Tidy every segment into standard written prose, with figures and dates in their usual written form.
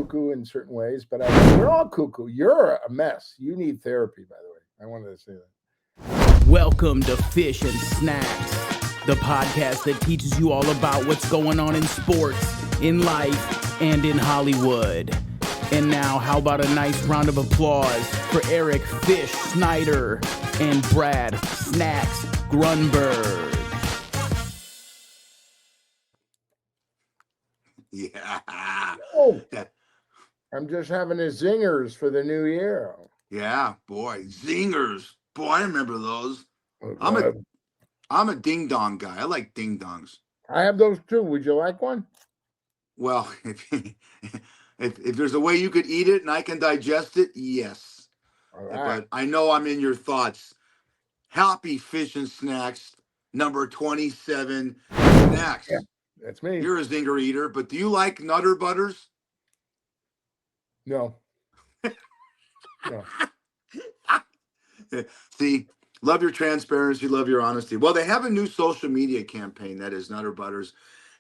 cuckoo in certain ways, but we're all cuckoo. You're a mess. You need therapy, by the way. I wanted to say that. Welcome to Fish and Snacks, the podcast that teaches you all about what's going on in sports, in life, and in Hollywood. And now, how about a nice round of applause for Eric Fish Snyder and Brad Snacks Grunberg. Yeah. Oh, I'm just having a zingers for the new year. Yeah, boy, zingers. Boy, I remember those. Oh, I'm a ding dong guy. I like ding dongs. I have those too. Would you like one? Well, if there's a way you could eat it and I can digest it, yes. All right. But I know I'm in your thoughts. Happy Fish and Snacks, number 27. Snacks. Yeah, that's me. You're a zinger eater, but do you like Nutter Butters? No. No. See, love your transparency, love your honesty. Well, they have a new social media campaign that is Nutter Butters.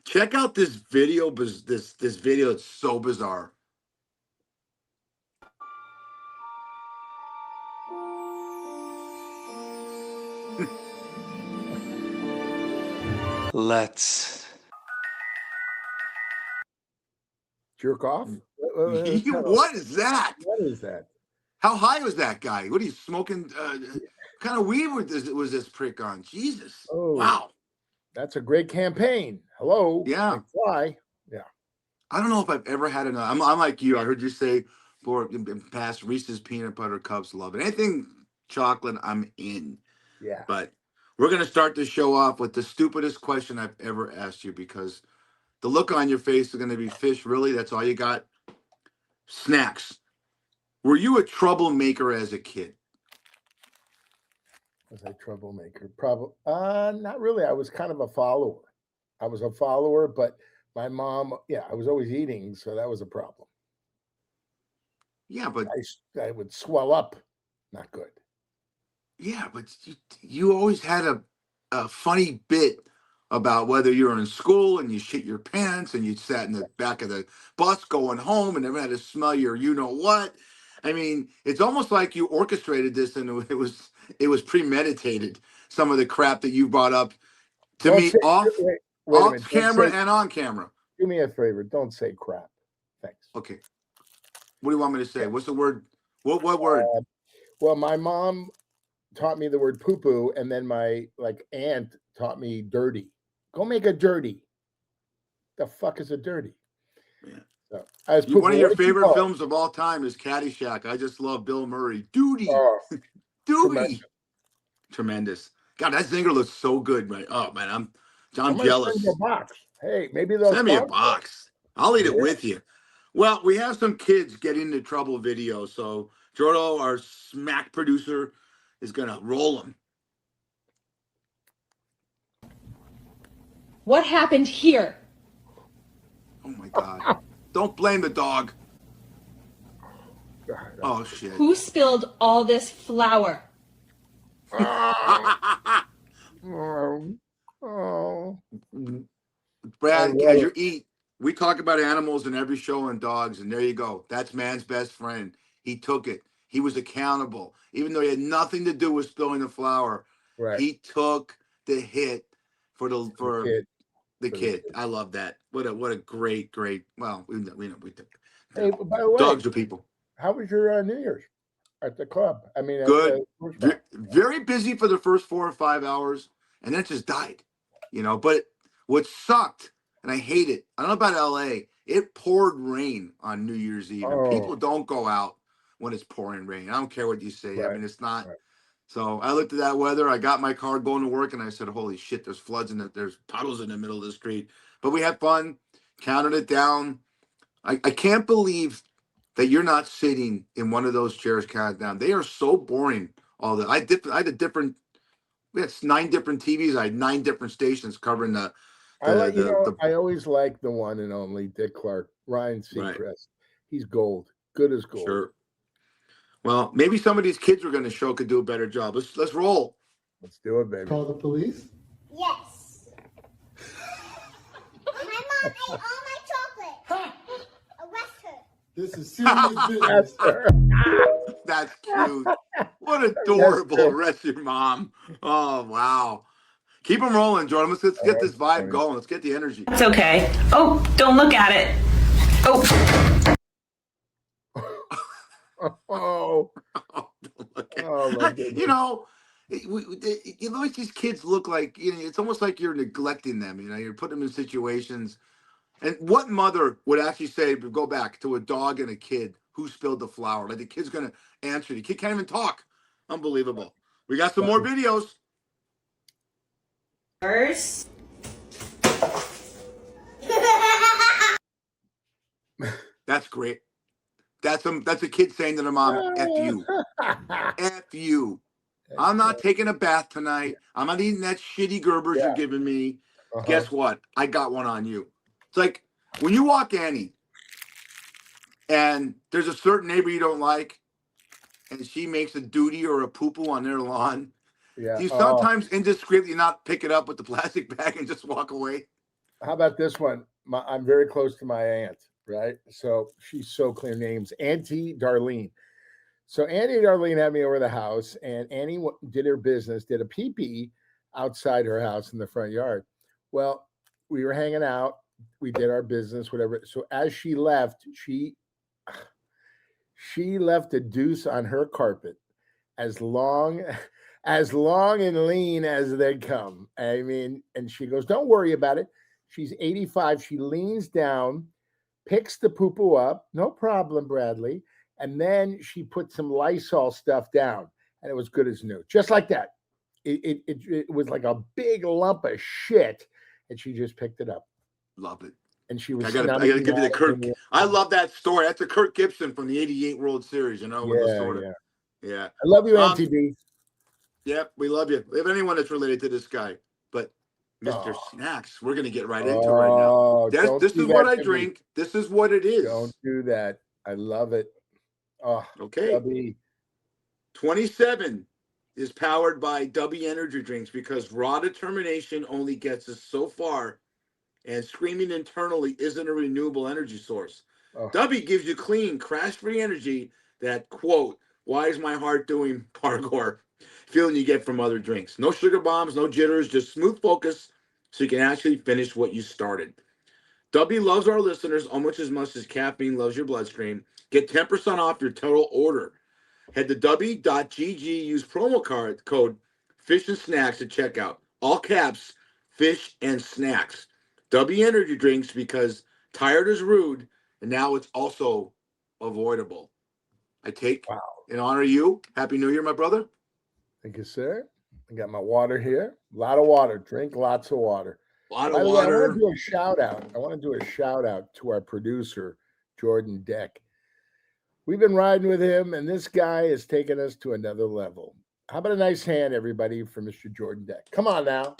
Check out this video. This video, it's so bizarre. Let's Jerk off? What is that? What is that? How high was that guy? What are you smoking? What kind of weed was this prick on? Jesus. Oh, wow. That's a great campaign. Hello. Yeah. Why? Yeah. I don't know if I've ever had enough. I'm like you. I heard you say for in past Reese's peanut butter cups. Love it. Anything chocolate, I'm in. Yeah. But we're going to start the show off with the stupidest question I've ever asked you, because the look on your face is going to be, Fish, really? That's all you got? Snacks. Were you a troublemaker as a kid? Was I a troublemaker? Probably. Not really. I was kind of a follower. I was a follower, but my mom, I was always eating, so that was a problem. Yeah, but I would swell up. Not good. Yeah, but you always had a funny bit about whether you were in school and you shit your pants and you sat in the back of the bus going home and never had to smell your you-know-what. I mean, it's almost like you orchestrated this and it was premeditated, some of the crap that you brought up to me off camera and on camera. Do me a favor. Don't say crap. Thanks. Okay. What do you want me to say? What's the word? What word? Well, my mom taught me the word poo-poo, and then my aunt taught me dirty. Go make a dirty. The fuck is a dirty? Yeah. So, one of your favorite films of all time is Caddyshack. I just love Bill Murray. Duty. Duty. Tremendous. God, that zinger looks so good, right? Oh man, I'm jealous. Send you a box. Hey, maybe they'll send me a box. I'll eat it with you. Well, we have some kids get into trouble videos, so Jordo, our smack producer, is gonna roll them. What happened here? Oh my God! Don't blame the dog. Oh shit! Who spilled all this flour? Brad, as you eat, we talk about animals in every show and dogs, and there you go. That's man's best friend. He took it. He was accountable, even though he had nothing to do with spilling the flour. Right. He took the hit for the kid. I love that. What a great. Well, we know. Hey, by the way, dogs are people. How was your New Year's at the club? I mean, good. Very busy for the first 4 or 5 hours, and then it just died. But what sucked, and I hate it. I don't know about LA. It poured rain on New Year's Eve, and people don't go out when it's pouring rain. I don't care what you say. Right. I mean, it's not. Right. So I looked at that weather. I got my car going to work, and I said, "Holy shit! There's floods there's puddles in the middle of the street." But we had fun, counted it down. I can't believe that you're not sitting in one of those chairs counted down. They are so boring. I had different. We had 9 different TVs. I had 9 different stations covering the. I always like the one and only Dick Clark, Ryan Seacrest. Right. He's gold, good as gold. Sure. Well, maybe some of these kids we're going to show could do a better job. Let's roll. Let's do it, baby. Call the police? Yes. My mom ate all my chocolate. Arrest her. This is serious Yes, business. sir. That's cute. What adorable. sir. Rest your mom. Oh, wow. Keep them rolling, Jordan. Let's get this vibe going. Let's get the energy. It's okay. Oh, don't look at it. Oh. Oh, Okay. oh my goodness. You know, these kids look like, it's almost like you're neglecting them. You're putting them in situations. And what mother would actually say, go back to a dog and a kid who spilled the flour? Like the kid's going to answer. The kid can't even talk. Unbelievable. We got some more videos. First. That's great. That's a kid saying to their mom, F you. F you. I'm not taking a bath tonight. I'm not eating that shitty Gerbers you're giving me. Guess what? I got one on you. It's like when you walk Annie and there's a certain neighbor you don't like and she makes a duty or a poo-poo on their lawn. Yeah. Do you sometimes indiscreetly not pick it up with the plastic bag and just walk away? How about this one? I'm very close to my aunt, right? So she's so clear. Name's Auntie Darlene. So Auntie Darlene had me over the house, and Annie did her business, did a pee-pee outside her house in the front yard. Well, we were hanging out. We did our business, whatever. So as she left, she left a deuce on her carpet as long and lean as they come. I mean, and she goes, don't worry about it. She's 85. She leans down, picks the poo-poo up. No problem, Bradley. And then she put some Lysol stuff down, and it was good as new. Just like that. It was like a big lump of shit, and she just picked it up. Love it. And she was. I gotta give you the Kirk. I love that story. That's a Kirk Gibson from the '88 World Series. Yeah. I love you, MTV. Yep, we love you. We have anyone that's related to this guy, but Mr. Snacks, we're gonna get right into it right now. This is what I drink. This is what it is. Don't do that. I love it. Oh, okay. Dubby. 27 is powered by Dubby energy drinks because raw determination only gets us so far, and screaming internally isn't a renewable energy source. Dubby gives you clean, crash-free energy that, quote, why is my heart doing parkour? Feeling you get from other drinks. No sugar bombs, no jitters, just smooth focus so you can actually finish what you started. Dubby loves our listeners almost as much as caffeine loves your bloodstream. Get 10% off your total order. Head to dubby.gg, use promo code Fish and Snacks at checkout. All caps, Fish and Snacks. Dubby energy drinks because tired is rude, and now it's also avoidable. I take in honor of you. Happy New Year, my brother. Thank you, sir. I got my water here. A lot of water. Drink lots of water. A lot By of the way, water. I want to do a shout out. I want to do a shout out to our producer, Jordan Deck. We've been riding with him, and this guy has taken us to another level. How about a nice hand, everybody, for Mr. Jordan Deck? Come on now.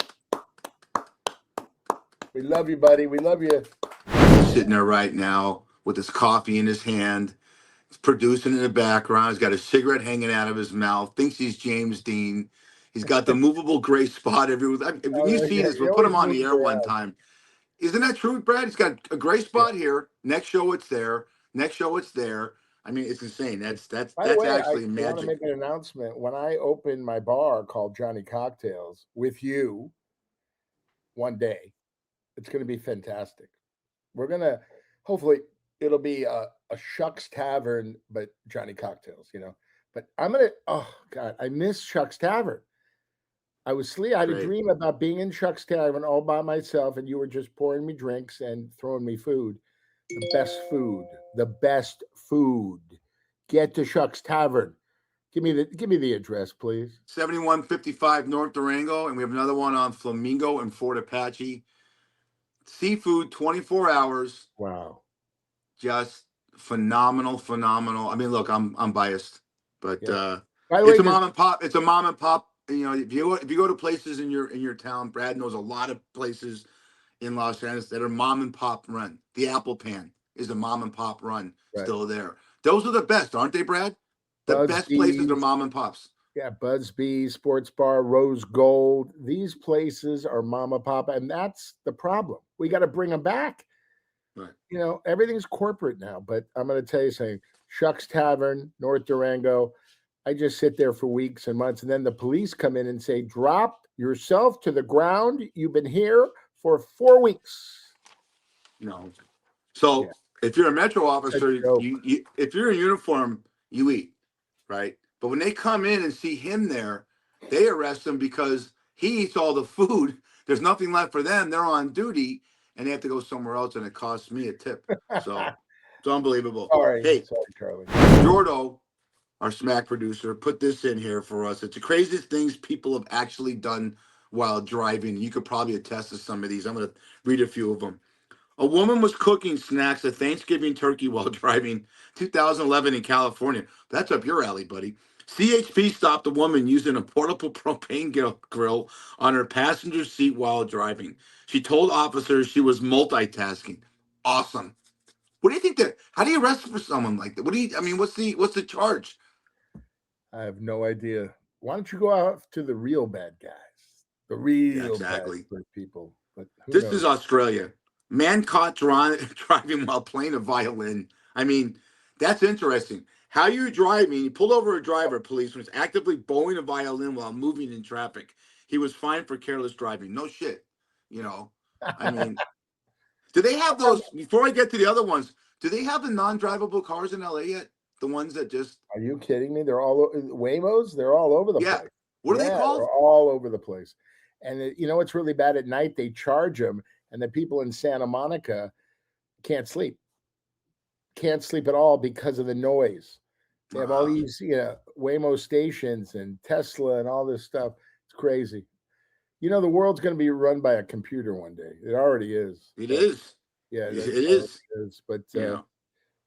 We love you, buddy. We love you. Sitting there right now with his coffee in his hand. He's producing in the background. He's got a cigarette hanging out of his mouth. Thinks he's James Dean. He's got the movable gray spot everywhere. When you see this, we'll put him on the air one time. Isn't that true, Brad? He's got a gray spot here. Next show, it's there. Next show, it's there. I mean, it's insane. That's actually magic. I want to make an announcement. When I open my bar called Johnny Cocktails with you one day, it's going to be fantastic. We're going to, hopefully, it'll be a Shucks Tavern, but Johnny Cocktails, But I'm going to, oh, God, I miss Shucks Tavern. I was asleep. I had a dream about being in Shucks Tavern all by myself, and you were just pouring me drinks and throwing me food. The best food. The best food. Get to Shucks Tavern. Give me the address, please. 7155 North Durango, and we have another one on Flamingo and Fort Apache. Seafood, 24 hours. Wow. Just phenomenal. I mean, look, I'm biased, but it's a mom and pop. It's a mom and pop. If you go to places in your town, Brad knows a lot of places in Los Angeles that are mom and pop run. The Apple Pan is a mom and pop run still there. Those are the best, aren't they, Brad? The best places are mom and pops. Yeah, Bud's Bees, Sports Bar, Rose Gold. These places are mom and pop, and that's the problem. We got to bring them back. Right. You know, everything's corporate now. But I'm going to tell you something. Shucks Tavern, North Durango. I just sit there for weeks and months, and then the police come in and say, "Drop yourself to the ground. You've been here for 4 weeks." No. Yeah, So if you're a Metro a officer, joke. you if you're in uniform, you eat, right? But when they come in and see him there, they arrest him because he eats all the food. There's nothing left for them. They're on duty and they have to go somewhere else, and it costs me a tip. So it's unbelievable. Sorry, Hey, Charlie. Jordo, our smack producer, put this in here for us. It's the craziest things people have actually done while driving. You could probably attest to some of these. I'm going to read a few of them. A woman was cooking snacks at Thanksgiving turkey while driving 2011 in California. That's up your alley, buddy. CHP stopped a woman using a portable propane grill on her passenger seat while driving. She told officers she was multitasking. Awesome. What do you think that? How do you arrest for someone like that? What do you? I mean, what's the charge? I have no idea. Why don't you go out to the real bad guys, the Yeah, real bad exactly. people? But who This is knows? Australia. Man caught driving while playing a violin. I mean, that's interesting. How you driving? He pulled over a driver, police, was actively bowing a violin while moving in traffic. He was fined for careless driving. No shit. You know, I mean, do they have those? Before I get to the other ones, do they have the non-drivable cars in LA yet? The ones that just, Are you kidding me? They're all Waymos. They're all over the yeah. place. What are Yeah, they called? they're all over the place. And you know what's really bad at night? They charge them, and the people in Santa Monica can't sleep. Can't sleep at all because of the noise. They have all Ah, these, Waymo stations and Tesla and all this stuff. It's crazy. You know, the world's going to be run by a computer one day. It already is. it But is. yeah, It it already is. is. But You know.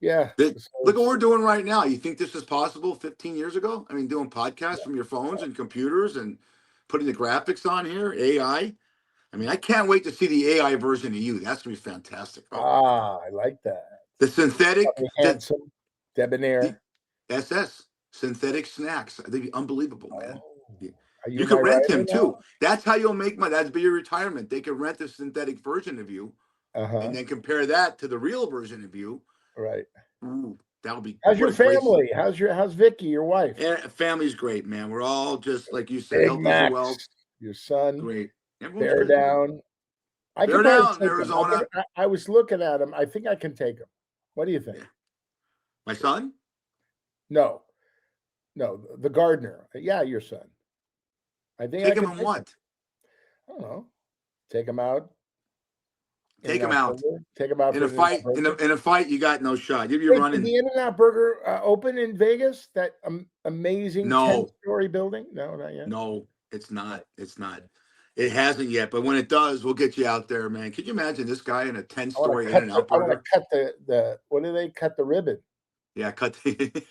yeah, so Look what we're doing right now. You think this is possible 15 years ago? I mean, doing podcasts from your phones and computers and putting the graphics on here, AI. I mean, I can't wait to see the AI version of you. That's gonna be fantastic. Oh my god. I like that. The synthetic, Probably the, handsome, the debonair. SS, synthetic snacks. They'd be unbelievable, man. Oh, You are you you my could rent writer him now? too. That's how you'll make money. That'd be your retirement. They could rent the synthetic version of you and Uh-huh. then compare that to the real version of you. Right. Ooh, that would be How's what your a great. family? How's Vicky, your wife? Yeah, family's great, man. We're all just like you said, Big health is wealth. Max, your son, Great. Everyone's bear good, man. down. I Bear could probably down, take him. Arizona. I was looking at him. I think I can take him. What do you think? Yeah. My son? No, no, the gardener. Yeah, your son. I think I Take him could in take him. what? I don't know. Take him out. Take him In-N-Out out. Burger. Take him out In for a an In-N-Out fight, Burger. in a fight, you got no shot. You'll be Wait, did running. the In-N-Out Burger open in Vegas? That amazing No, 10-story building? No, not yet. no, it's not. It's not. It hasn't yet, but when it does, we'll get you out there, man. Could you imagine this guy in a 10-story In-N-Out I want to burger? cut the what do they cut the ribbon? Yeah, cut the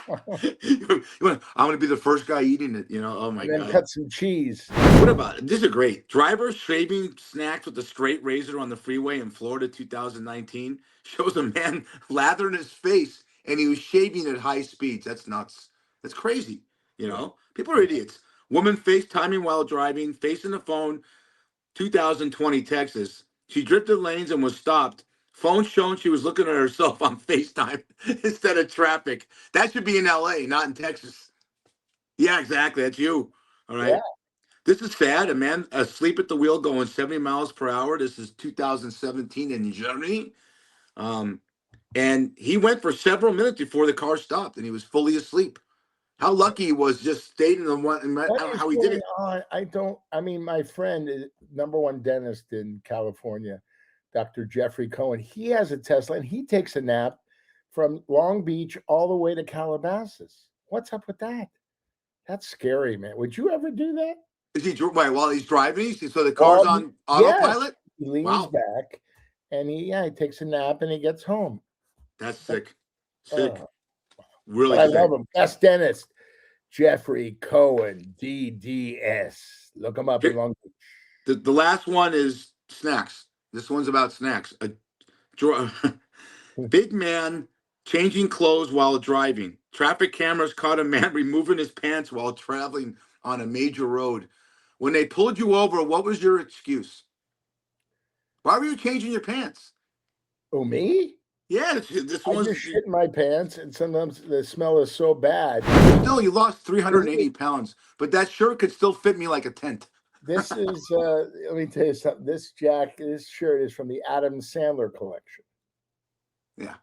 I'm gonna be the first guy eating it, you know. Oh my And then god. cut some cheese. What about it? These are great. Driver shaving snacks with a straight razor on the freeway in Florida 2019 shows a man lathering his face and he was shaving at high speeds. That's nuts. That's crazy. You Yeah. know, people are idiots. Woman FaceTiming while driving, facing the phone, 2020 Texas. She drifted lanes and was stopped. Phone shown she was looking at herself on FaceTime instead of traffic. That should be in LA, not in Texas. Yeah, exactly. That's you. All Yeah. right. This is sad. A man asleep at the wheel going 70 miles per hour. This is 2017 in Germany. Um, and he went for several minutes before the car stopped and he was fully asleep. How lucky he was just stayed in the one. I What don't know is how he did going it. on? I mean, my friend is number one dentist in California, Dr. Jeffrey Cohen. He has a Tesla and he takes a nap from Long Beach all the way to Calabasas. What's up with that? That's scary, man. Would you ever do that? Is he wait, while he's driving? So the car's Well, on yes. autopilot? He leans Wow. back and he takes a nap and he gets home. That's sick. Sick. Uh, Really but I sick. love him. Best dentist, Jeffrey Cohen, DDS. Look him up in Long Beach. The last one is snacks. This one's about snacks. Big man changing clothes while driving. Traffic cameras caught a man removing his pants while traveling on a major road. When they pulled you over, what was your excuse? Why were you changing your pants? Oh, me? Yeah, this I one's just shit in my pants, and sometimes the smell is so bad. still, you lost 380 pounds, but that shirt could still fit me like a tent. This is, let me tell you something. This shirt is from the Adam Sandler collection. Yeah.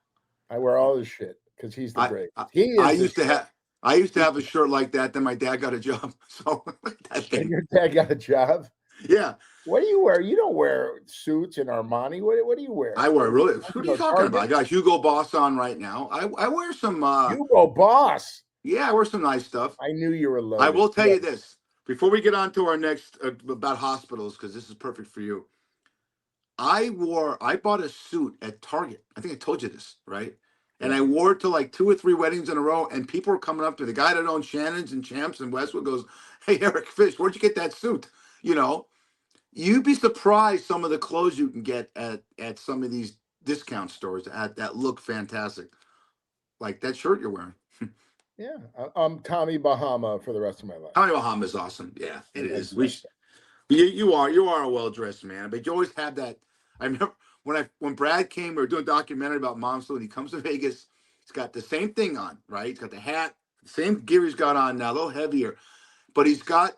I wear all his shit because he's the I, greatest. I, He I is the used to have. I used to have a shirt like that. Then my dad got a job. So that And thing. your dad got a job. Yeah. What do you wear? You don't wear suits in Armani. What do you wear? I wear really. What are you talking Target? about? I got Hugo Boss on right now. I wear some. Hugo Boss. Yeah, I wear some nice stuff. I knew you were loaded. I will tell you this before we get on to our next about hospitals, because this is perfect for you. I bought a suit at Target. I think I told you this, right? And I wore it to like 2 or 3 weddings in a row, and people were coming up to me. The guy that owns Shannon's and Champs and Westwood goes, "Hey, Eric Fish, where'd you get that suit?" You know, you'd be surprised some of the clothes you can get at some of these discount stores that look fantastic, like that shirt you're wearing. Yeah, I'm Tommy Bahama for the rest of my life. Tommy Bahama is awesome. Yeah, it is. Yes. You are a well dressed man, but you always have that. I remember when Brad came, we were doing a documentary about Mom Sloan. He comes to Vegas. He's got the same thing on, right? He's got the hat, the same gear he's got on now, a little heavier, but he's got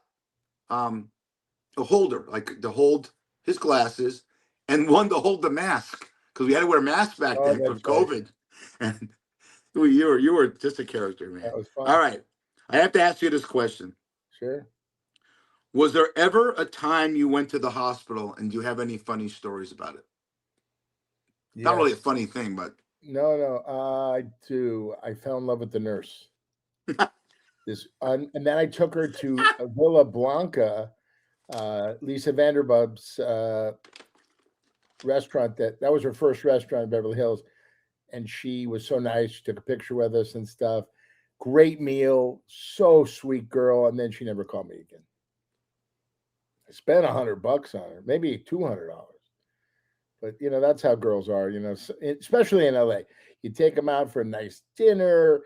a holder, like to hold his glasses, and one to hold the mask because we had to wear masks back then for COVID. Right. And you were just a character, man. That was fun. All right, I have to ask you this question. Sure. Was there ever a time you went to the hospital, and do you have any funny stories about it? Yes. Not really a funny thing, but no, I do. I fell in love with the nurse. And then I took her to Villa Blanca, Lisa Vanderpum's restaurant. That was her first restaurant in Beverly Hills, and she was so nice. She took a picture with us and stuff. Great meal, so sweet girl. And then she never called me again. I spent $100 on her, maybe $200. But that's how girls are. Especially in LA. You take them out for a nice dinner.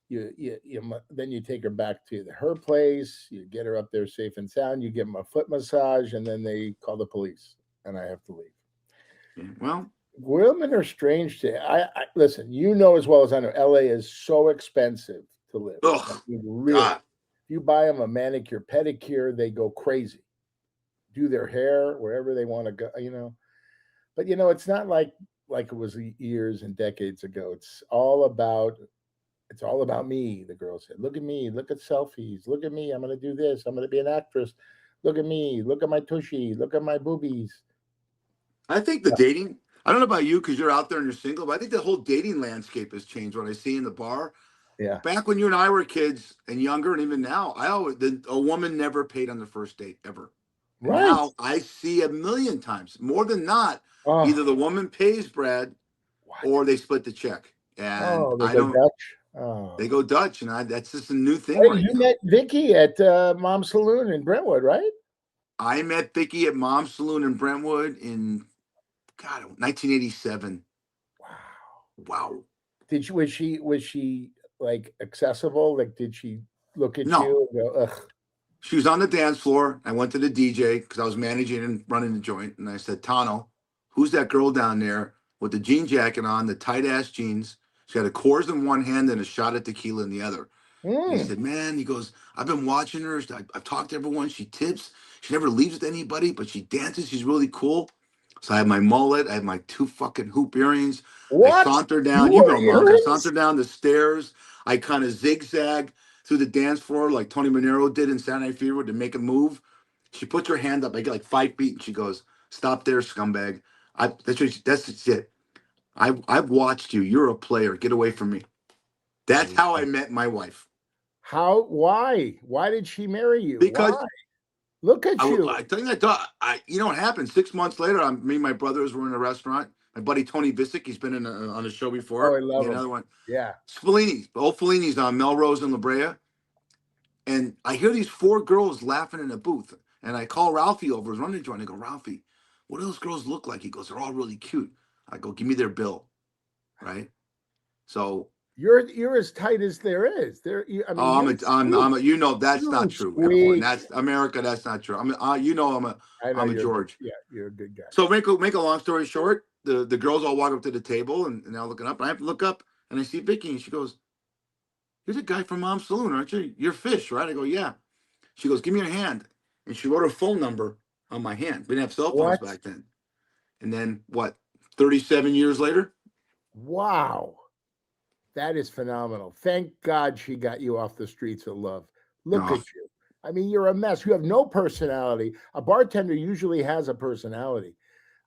Then you take her back to her place. You get her up there safe and sound. You give them a foot massage, and then they call the police, and I have to leave. Well, women are strange to. I listen. As well as I know, LA is so expensive to live. Ugh, really, if you buy them a manicure, pedicure, they go crazy. Do their hair wherever they want to go. But it's not like it was years and decades ago. It's all about me, the girl said. Look at me, look at selfies, look at me, I'm gonna do this, I'm gonna be an actress. Look at me, look at my tushy, look at my boobies. I think the dating, I don't know about you because you're out there and you're single, but I think the whole dating landscape has changed. What I see in the bar. Yeah. Back when you and I were kids and younger, and even now, a woman never paid on the first date ever. Right. Now I see a million times, more than not, either the woman pays, Brad, or they split the check. And they go Dutch. They go Dutch, and that's just a new thing. Hey, right you now. Met Vicky at Mom's Saloon in Brentwood, right? I met Vicky at Mom's Saloon in Brentwood in 1987. Wow. Was she like accessible? Like, did she look at you and go, ugh? She was on the dance floor. I went to the DJ because I was managing and running the joint. And I said, Tano, who's that girl down there with the jean jacket on, the tight ass jeans? She had a Coors in one hand and a shot of tequila in the other. He said, man, he goes, I've been watching her. I've talked to everyone. She tips. She never leaves with anybody, but she dances. She's really cool. So I have my mullet. I have my 2 fucking hoop earrings. What? I saunter down. You know, Mark. I saunter down the stairs. I kind of zigzag through the dance floor like Tony Manero did in Saturday Night Fever to make a move. She puts her hand up. I get like 5 feet, and she goes, "Stop there, scumbag." That's it. I've watched you. You're a player. Get away from me. That's how I met my wife. How? Why? Why did she marry you? Because why? Look at you. I tell you that. You know what happened? 6 months later, me and my brothers were in a restaurant. My buddy Tony Visick, he's been on the show before. Oh, I love him. Another one. Yeah. Fellini, old Fellini's on Melrose and La Brea. And I hear these 4 girls laughing in a booth. And I call Ralphie over, his running joint. I go, Ralphie, what do those girls look like? He goes, they're all really cute. I go, give me their bill. Right? So you're as tight as there is. I'm that's not true. Everyone. That's America. That's not true. I'm a George. Yeah, you're a good guy. So make a long story short, the girls all walk up to the table and they're all looking up. And I have to look up and I see Vicky and she goes, "You're the guy from Mom's Saloon, aren't you? You're Fish, right?" I go, "Yeah." She goes, "Give me your hand." And she wrote her phone number on my hand. We didn't have cell phones What? back then. And then what, 37 years later? Wow. That is phenomenal. Thank God she got you off the streets of love. Look Oh. at you. I mean, you're a mess. You have no personality. A bartender usually has a personality.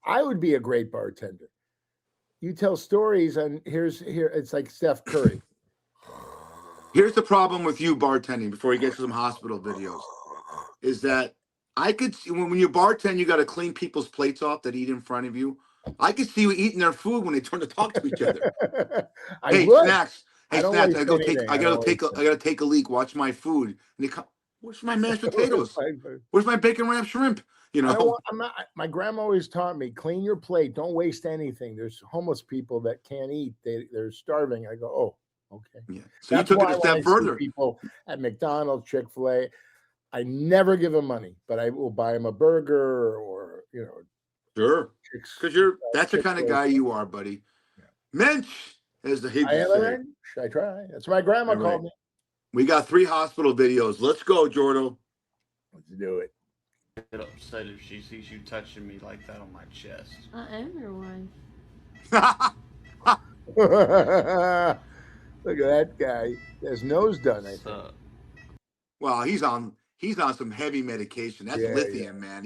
I would be a great bartender. You tell stories, and here it's like Steph Curry. Here's the problem with you bartending before you get to some hospital videos, is that I could see when you bartend, you got to clean people's plates off that eat in front of you. I could see you eating their food when they turn to talk to each other. I Hey, would. snacks. Hey, I don't snacks. waste anything. I I gotta don't take. waste I gotta take a leak. Watch my food. And they come. Where's my mashed potatoes? anything. Where's my bacon wrapped shrimp? You I don't know. want, I'm not. My grandma always taught me, clean your plate. Don't waste anything. There's homeless people that can't eat. They're starving. I go, oh, okay. Yeah. So That's you took why it a when I step see further. people at McDonald's, Chick-fil-A, I never give them money, but I will buy them a burger or Sure. Chicks. Because that's the kind of Chick-fil-A. guy you are, buddy. Yeah. Mensch, as the I hippies am a say. man. Should I try? That's what my grandma All right. called me. We got 3 hospital videos. Let's go, Jordo. Let's do it. Get upset if she sees you touching me like that on my chest. I am your wife. Look at that guy. His nose done, I think. So, Well, he's on some heavy medication. That's Yeah, lithium, man.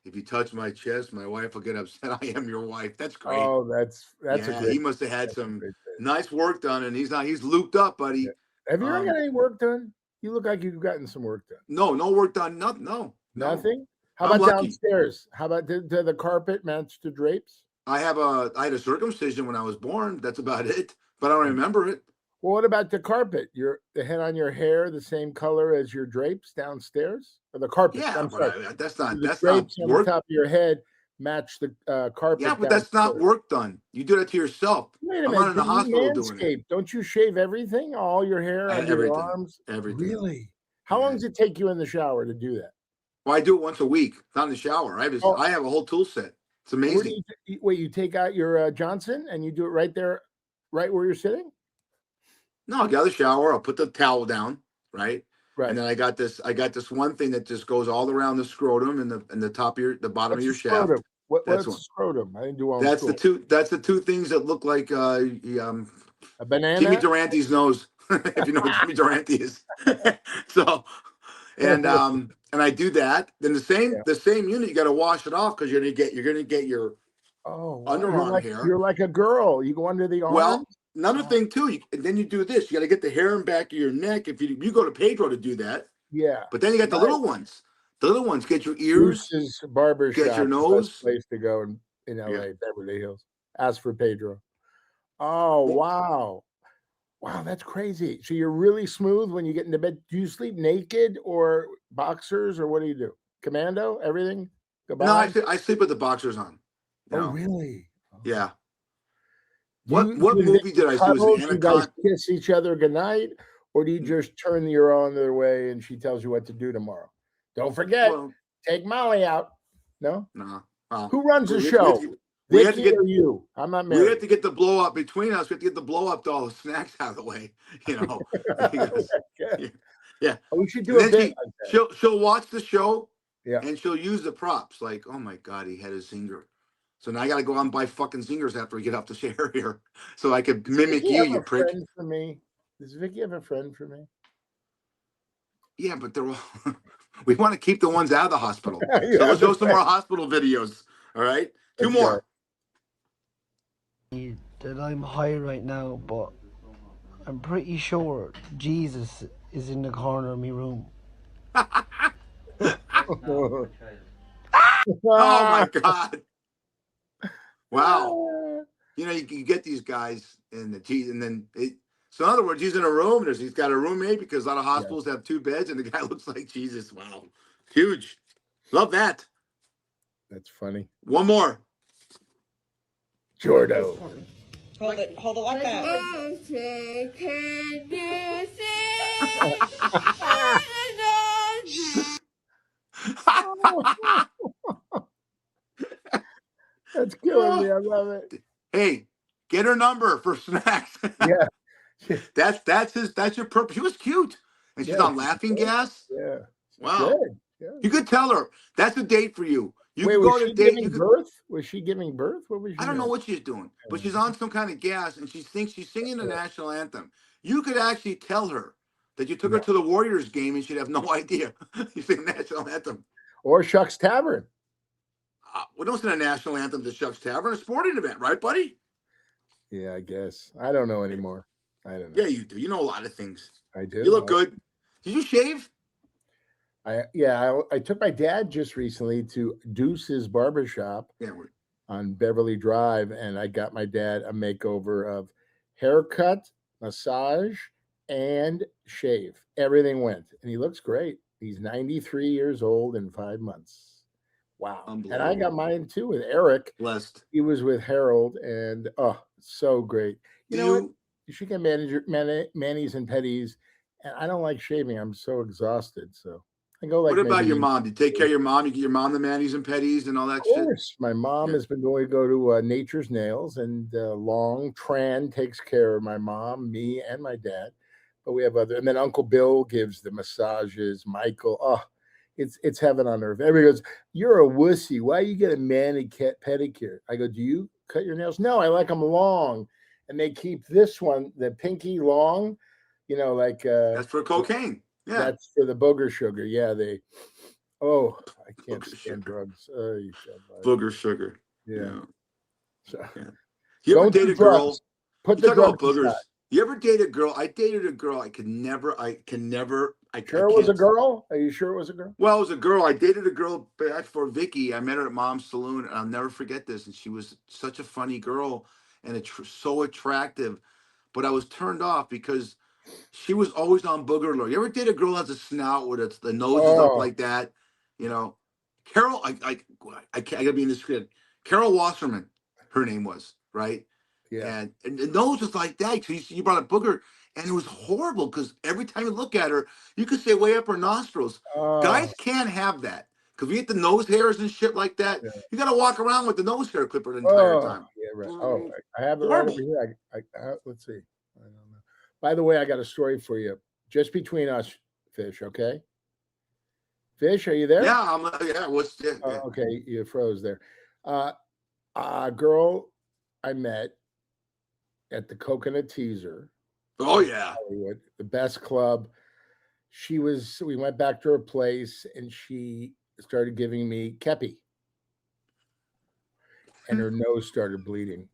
If you touch my chest, my wife will get upset. I am your wife. That's great. Oh, that's yeah, a great. he must have had that's a some great thing. nice work done, and he's looped up, buddy. Yeah. Have you ever got any work done? You look like you've gotten some work done. No work done. No. Nothing? How I'm about lucky. downstairs? How about did the carpet match the drapes? I had a circumcision when I was born. That's about it. But I don't remember it. Well, what about the carpet? The head on your hair the same color as your drapes downstairs, or the carpet? Yeah, I'm but sorry. that's The not drapes on work. the top of your head match the carpet. Yeah, but that's not downstairs. work done. You do that to yourself. Wait a I'm minute. not in the do you hospital doing it. Don't you shave everything? All your hair, under your Everything. arms? Everything. Really? How long does it take you in the shower to do that? Well, I do it once a week. Not in the shower. I have a whole tool set. It's amazing. You take out your Johnson and you do it right there, right where you're sitting? No, I get out of the shower. I'll put the towel down, right? Right. And then I got this one thing that just goes all around the scrotum and the top of the bottom of your shaft. Scrotum? What's one. scrotum? I didn't do well. That's the two things that look like a banana. Jimmy Durante's nose, if you know what Jimmy Durante is. So, and I do that. Then the same unit, you got to wash it off because you're gonna get your underarm hair. You're like a girl. You go under the arm. Well, another thing too, then you do this. You got to get the hair in back of your neck. If you go to Pedro to do that. Yeah. But then you got the little ones. The little ones get your ears. Bruce's barber shop. Get your nose. Best place to go in LA, Beverly Hills. Ask for Pedro. Oh, wow. Wow, that's crazy. So you're really smooth when you get into bed. Do you sleep naked or boxers or what do you do? Commando? Everything? No, I sleep with the boxers on. Oh, really? Yeah. What movie did I see? Was it you guys kiss each other goodnight, or do you just turn your own the way and she tells you what to do tomorrow? Don't forget, take Molly out. No? No. Who runs the show? We have to get you. I'm not married. We have to get the blow up between us. We have to get the blow up to all the snacks out of the way. Yeah. We should do a bit. She'll watch the show. Yeah. And she'll use the props like, oh my God, he had a zinger. So now I got to go out and buy fucking zingers after we get off the chair here, so I could mimic you prick. Friend for me? Does Vicky have a friend for me? Yeah, but they're all. We want to keep the ones out of the hospital. So let's show some more hospital videos. All right, two more. That I'm high right now, but I'm pretty sure Jesus is in the corner of my room. Oh my God. Wow. You get these guys in so in other words, he's in a room. He's got a roommate because a lot of hospitals have 2 beds and the guy looks like Jesus. Wow. Huge. Love that. That's funny. One more. Jordo. Hold it like that. That's killing me. love it. Hey, get her number for snacks. Yeah. That's your purpose. She was cute, and she's Yeah. on laughing gas. Yeah. Wow. Good. Yeah. You could tell her that's a date for you. You Wait, could was go on a she date. You giving could. birth? Was she giving birth? What was she I don't know doing? what she's doing, but she's on some kind of gas, and she thinks she's singing the national anthem. You could actually tell her that you took her to the Warriors game, and she'd have no idea you sing the national anthem. Or Shucks Tavern. We don't sing a national anthem to Shucks Tavern, a sporting event, right, buddy? Yeah, I guess. I don't know anymore. I don't know. Yeah, you do. You know a lot of things. I do. You look good. Did you shave? I took my dad just recently to Deuce's Barbershop on Beverly Drive, and I got my dad a makeover of haircut, massage, and shave. Everything went, and he looks great. He's 93 years old in 5 months. Wow. And I got mine too with Eric. Blessed. He was with Harold, and so great. You know what? You should get manis and petties, and I don't like shaving. I'm so exhausted, so I go like. What about your mom? Do you take care of your mom? You get your mom the manis and petties and all that shit? Of course. My mom has been going to go to Nature's Nails, and Long Tran takes care of my mom, me, and my dad. But we have other, and then Uncle Bill gives the massages. Michael, it's heaven on earth. Everybody goes, "You're a wussy. Why you get a pedicure?" I go, "Do you cut your nails?" "No, I like them long." And they keep this one, the pinky long, like that's for cocaine. Yeah, that's for the booger sugar. Yeah, I can't stand drugs. Booger sugar. Yeah. So, you ever date a girl? Put the drugs about boogers. You ever date a girl? I dated a girl. I can never. Sure it was a girl? Are you sure it was a girl? Well, it was a girl. I dated a girl back for Vicky. I met her at Mom's Saloon, and I'll never forget this. And she was such a funny girl and so attractive, but I was turned off because she was always on booger alert. You ever date a girl that has a snout with the nose is up like that? Carol. I gotta be in this script. Carol Wasserman, her name was, right? Yeah. And the nose was like that. So you brought a booger. And it was horrible because every time you look at her, you could say way up her nostrils. Guys can't have that because we get the nose hairs and shit like that. Yeah. You got to walk around with the nose hair clipper the entire time. Yeah, right. I have it right over here. Let's see. I don't know. By the way, I got a story for you, just between us, Fish. Okay. Fish, are you there? Yeah, What's okay? You froze there. A girl I met at the Coconut Teaser. Oh yeah, Hollywood, the best club. We went back to her place, and she started giving me kepi, and her nose started bleeding.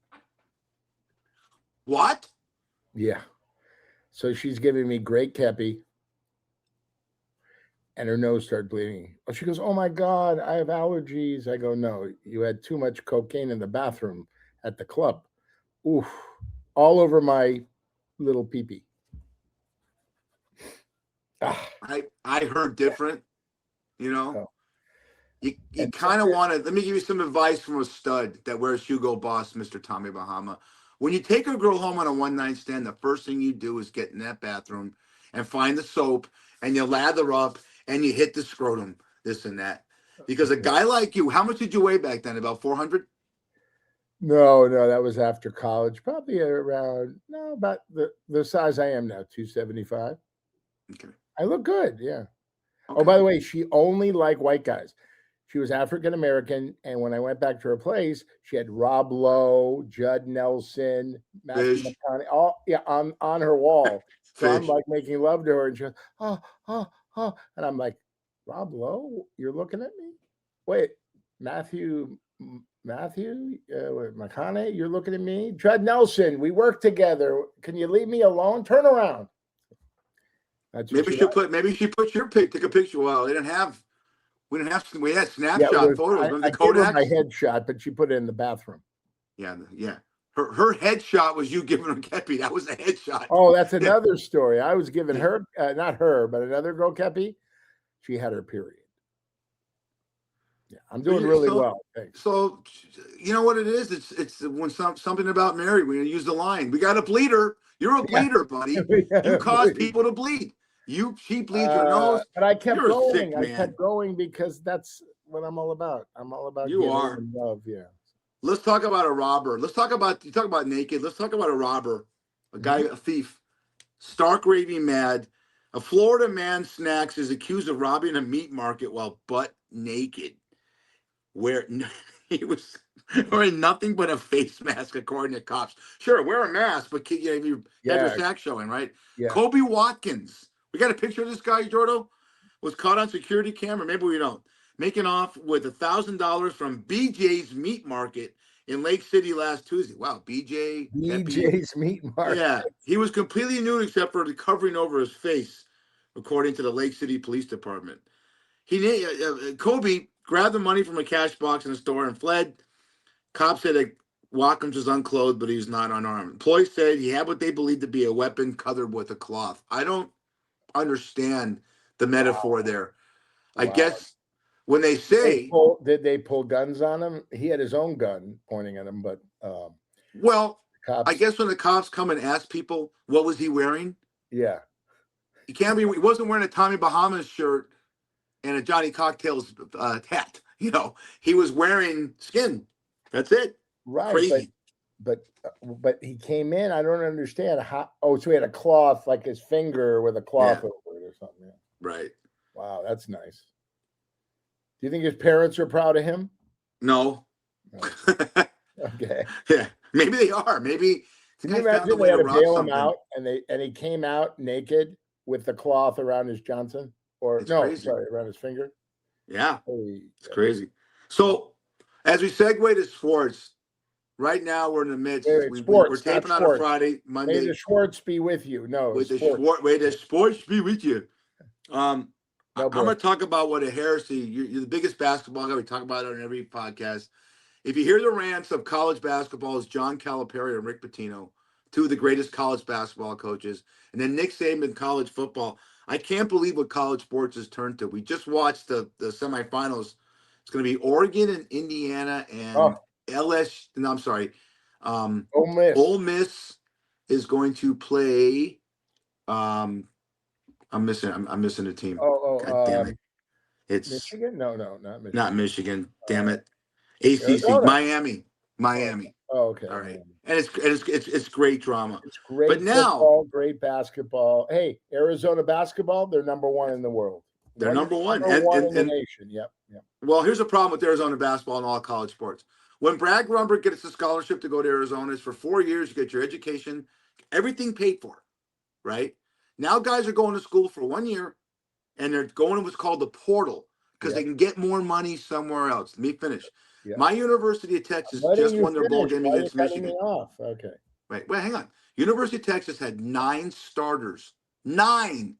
What? Yeah. So she's giving me great kepi, and her nose started bleeding. She goes, "Oh my God, I have allergies." I go, "No, you had too much cocaine in the bathroom at the club." Oof, all over my little peepee. I heard different, You kind of want to. Let me give you some advice from a stud that wears Hugo Boss, Mr. Tommy Bahama. When you take a girl home on a one-night stand, the first thing you do is get in that bathroom and find the soap, and you lather up and you hit the scrotum, this and that. Because a guy like you, how much did you weigh back then? About 400? No, that was after college. Probably around about the size I am now, 275. Okay. I look good, yeah. Okay. Oh, by the way, she only liked white guys. She was African American, and when I went back to her place, she had Rob Lowe, Judd Nelson, Matthew McConaughey, all on her wall. So I'm like making love to her, and she goes, and I'm like, "Rob Lowe, you're looking at me? Wait, Matthew McConaughey, you're looking at me? Judd Nelson, we work together. Can you leave me alone? Turn around." Maybe she put your pic. Take a picture. Well, we had Snapshot photos. I gave her my headshot, but she put it in the bathroom. Yeah. Her headshot was you giving her kepi. That was a headshot. Oh, that's another story. I was giving her, not her, but another girl kepi. She had her period. Yeah, I'm doing really well. Thanks. So, you know what it is? It's when something about Mary. We're gonna use the line. We got a bleeder. You're a bleeder, buddy. You cause people to bleed. She bleeds her nose. But I kept going. I kept going because that's what I'm all about. I'm all about you are love. Yeah. Let's talk about a robber. You talk about naked. Let's talk about a robber, a guy, a thief, stark raving mad. A Florida man Snacks is accused of robbing a meat market while butt naked, where he was wearing nothing but a face mask, according to cops. Sure, wear a mask, but you have your Yeah, sack showing, right? yeah. Kobe Watkins. We got a picture of this guy, Jordo? Was caught on security camera. Maybe we don't. Making off with $1,000 from BJ's Meat Market in Lake City last Tuesday. Wow, BJ, Peppy. BJ's Meat Market. Yeah, he was completely nude except for the covering over his face, according to the Lake City Police Department. Kobe grabbed the money from a cash box in the store and fled. Cops said that Watkins was unclothed, but he was not unarmed. Employees said he had what they believed to be a weapon covered with a cloth. I don't understand the metaphor there. I Wow. guess when they say, Did they pull guns on him? He had his own gun pointing at him, but well, cops. I guess when the cops come and ask people what was he wearing, Yeah. he wasn't wearing a Tommy Bahamas shirt and a Johnny Cocktails hat. He was wearing skin. That's it. Right. Crazy. But he came in. I don't understand how. Oh, so he had a cloth, like his finger with a cloth over it or something. Right. Wow, that's nice. Do you think his parents are proud of him? No. Okay. Yeah. Maybe they are. Maybe. Can you imagine they had to bail him out and he came out naked with the cloth around his Johnson? Crazy. Around his finger? Yeah. It's crazy. So, as we segue to sports, right now we're in the midst. We're taping on a Friday, Monday. May the Schwartz be with you. No, may the sports be with you. I'm going to talk about what a heresy. You're the biggest basketball guy. We talk about it on every podcast. If you hear the rants of college basketball, it's John Calipari and Rick Pitino, two of the greatest college basketball coaches, and then Nick Saban, college football. I can't believe what college sports has turned to. We just watched the semifinals. It's going to be Oregon and Indiana and LSU. No, I'm sorry. Ole Miss. Ole Miss is going to play. I'm missing a team. God damn it! It's Michigan. No, not Michigan. Not Michigan. Damn it. ACC. Arizona. Miami. Oh, okay. All right. And it's great drama. It's great. But now, football, great basketball. Hey, Arizona basketball, they're number one in the world. They're number one. Number one in the nation. Yep. Well, here's a problem with Arizona basketball and all college sports. When Brad Grumberg gets a scholarship to go to Arizona, it's for 4 years. You get your education, everything paid for, right? Now guys are going to school for 1 year, and they're going to what's called the portal because they can get more money somewhere else. Let me finish. Yep. My University of Texas just won their bowl game against Michigan. Okay. Right. Well, hang on. University of Texas had 9 starters. 9